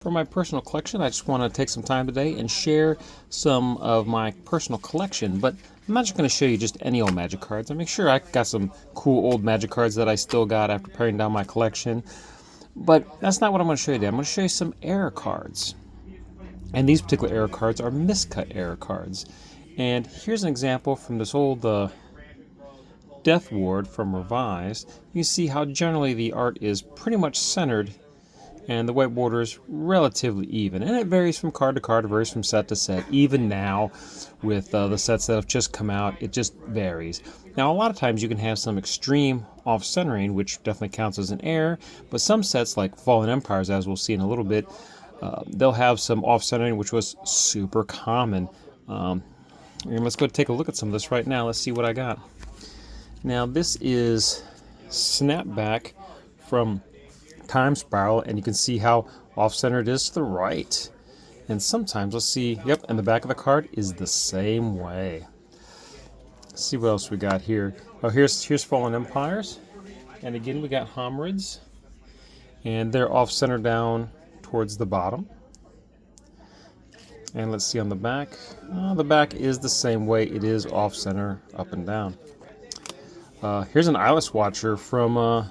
For my personal collection, I just want to take some time today and share some of my personal collection, but I'm not just going to show you just any old Magic cards. I make sure I got some cool old Magic cards that I still got after paring down my collection, but that's not what I'm going to show you today. I'm going to show you some error cards, and these particular error cards are miscut error cards. And here's an example from this old Death Ward from Revised. You see how generally the art is pretty much centered and the white border is relatively even, and it varies from card to card, it varies from set to set. Even now with the sets that have just come out, it just varies. Now a lot of times you can have some extreme off-centering, which definitely counts as an error, but some sets like Fallen Empires, as we'll see in a little bit, they'll have some off-centering, which was super common. And let's go take a look at some of this right now. Let's see what I got. Now this is Snapback from Time Spiral, and you can see how off-center it is to the right. And sometimes, let's see, yep, and the back of the card is the same way. Let's see what else we got here. Oh, here's Fallen Empires, and again we got Homerids, and they're off-center down towards the bottom. And let's see on the back. The back is the same way. It is off-center up and down. Here's an Eyeless Watcher from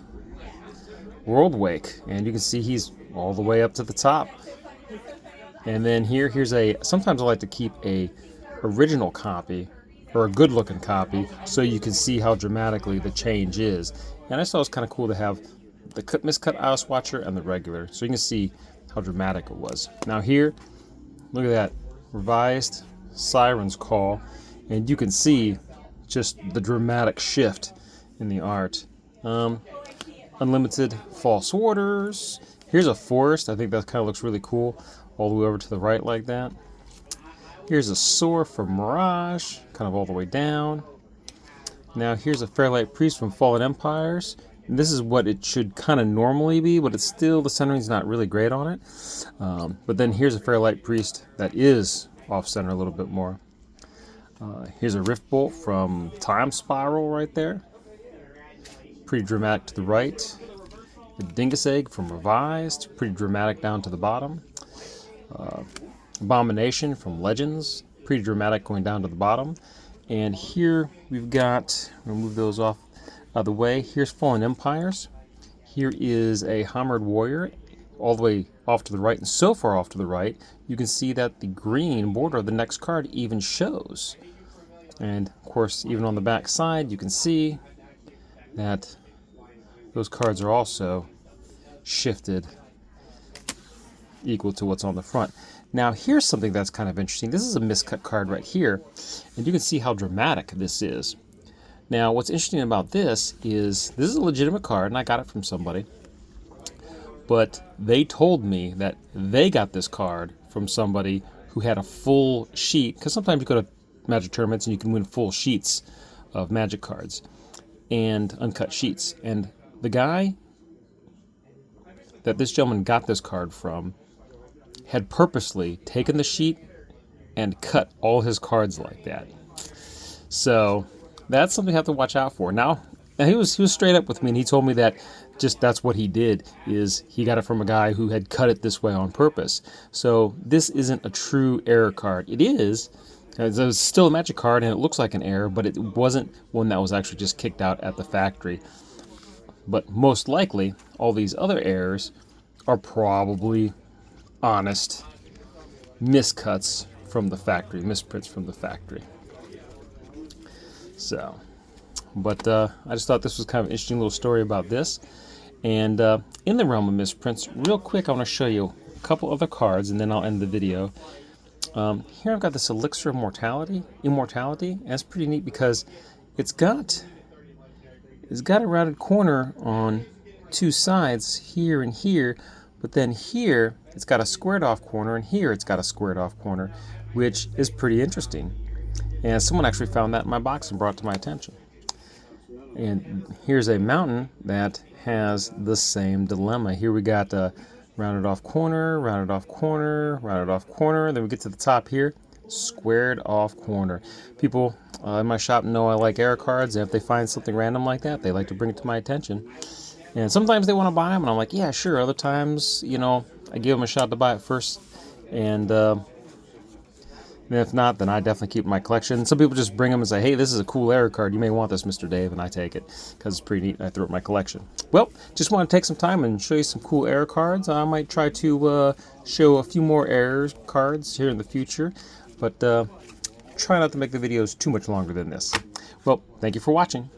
World Wake, and you can see he's all the way up to the top. And then here's sometimes I like to keep a original copy or a good looking copy so you can see how dramatically the change is. And I thought it was kind of cool to have the miscut Eyeless Watcher and the regular, so you can see how dramatic it was. Now here, look at that Revised Siren's Call, and you can see just the dramatic shift in the art. Unlimited False Warders. Here's a Forest. I think that kind of looks really cool, all the way over to the right like that. Here's a Soar from Mirage, kind of all the way down. Now here's a Fairlight Priest from Fallen Empires. And this is what it should kind of normally be, but it's still, the centering's not really great on it. But then here's a Fairlight Priest that is off-center a little bit more. Here's a Rift Bolt from Time Spiral right there. Pretty dramatic to the right. The Dingus Egg from Revised, pretty dramatic down to the bottom. Abomination from Legends, pretty dramatic going down to the bottom. And here we've got, remove those off of the way. Here's Fallen Empires. Here is a Hammered Warrior, all the way off to the right, and so far off to the right, you can see that the green border of the next card even shows. And of course, even on the back side, you can see that those cards are also shifted equal to what's on the front. Now here's something that's kind of interesting. This is a miscut card right here, and you can see how dramatic this is. Now what's interesting about this is a legitimate card, and I got it from somebody, but they told me that they got this card from somebody who had a full sheet, because sometimes you go to Magic tournaments and you can win full sheets of Magic cards and uncut sheets. And the guy that this gentleman got this card from had purposely taken the sheet and cut all his cards like that. So that's something you have to watch out for. Now he was straight up with me, and he told me that that's what he did, is he got it from a guy who had cut it this way on purpose. So this isn't a true error card. It is. It's still a Magic card, and it looks like an error, but it wasn't one that was actually just kicked out at the factory. But most likely, all these other errors are probably honest miscuts from the factory, misprints from the factory. So, but I just thought this was kind of an interesting little story about this. And in the realm of misprints, real quick, I want to show you a couple other cards, and then I'll end the video. Here I've got this Elixir of Immortality, and it's pretty neat because it's got a rounded corner on two sides, here and here, but then here it's got a squared off corner, and here it's got a squared off corner, which is pretty interesting. And someone actually found that in my box and brought it to my attention. And here's a mountain that has the same dilemma. Here we got rounded off corner, rounded off corner, rounded off corner. Then we get to the top here, squared off corner. People in my shop know I like error cards, and if they find something random like that, they like to bring it to my attention. And sometimes they want to buy them, and I'm like, yeah, sure. Other times, you know, I give them a shot to buy it first, and if not, then I definitely keep my collection. Some people just bring them and say, hey, this is a cool error card. You may want this, Mr. Dave, and I take it because it's pretty neat, and I throw it in my collection. Well, just want to take some time and show you some cool error cards. I might try to show a few more error cards here in the future, but try not to make the videos too much longer than this. Well, thank you for watching.